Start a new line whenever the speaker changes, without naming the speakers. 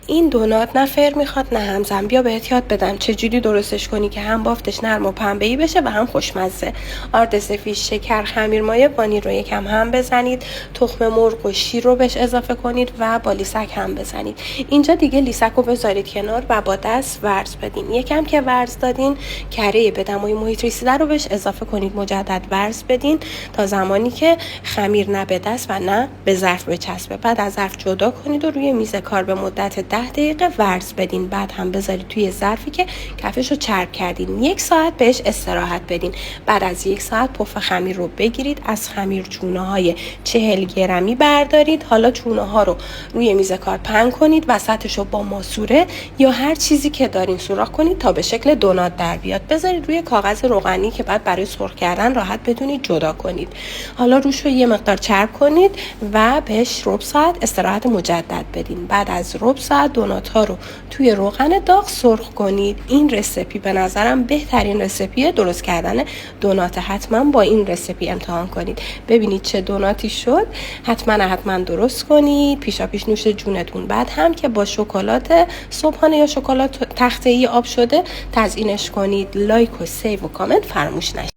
این دونات نه فر میخواد نه همزن. بیا بهت یاد بدم چجوری درستش کنی که هم بافتش نرم و پنبه‌ای بشه و هم خوشمزه. آرد سفید، شکر، خمیر مایه، وانیل رو یکم هم بزنید، تخم مرغ و شیر رو بهش اضافه کنید و با لیسک هم بزنید. اینجا دیگه لیسک رو بذارید کنار و با دست ورز بدین. یکم که ورز دادین، کره به دمای محیط رسیده رو بهش اضافه کنید، مجدد ورز بدین تا زمانی که خمیر نه به دست و نه به ظرف بچسبه. بعد از ظرف جدا کنید و روی میز کار به مدت 10 دقیقه ورز بدین. بعد هم بذارید توی ظرفی که کفش رو چرب کردین. 1 ساعت بهش استراحت بدین. بعد از 1 ساعت پف خمیر رو بگیرید، از خمیر چونه‌های 40 گرمی بردارید. حالا چونه‌ها رو روی میز کار پهن کنید، وسطش رو با ماسوره یا هر چیزی که دارین سوراخ کنید تا به شکل دونات در بیاد. بذارید روی کاغذ روغنی که بعد برای سرخ کردن راحت بتونید جدا کنید. حالا روش رو یه مقدار چرب کنید و بهش ربع ساعت استراحت مجدد بدین. بعد از ربع ساعت دونات ها رو توی روغن داغ سرخ کنید. این رسیپی به نظرم بهترین رسیپی درست کردن دونات. حتما با این رسیپی امتحان کنید ببینید چه دوناتی شد. حتما درست کنید. پیشا پیش نوش جونتون. بعد هم که با شکلات صبحانه یا شکلات تخته‌ای آب شده تزیینش کنید. لایک و سیو و کامنت فراموش نشه.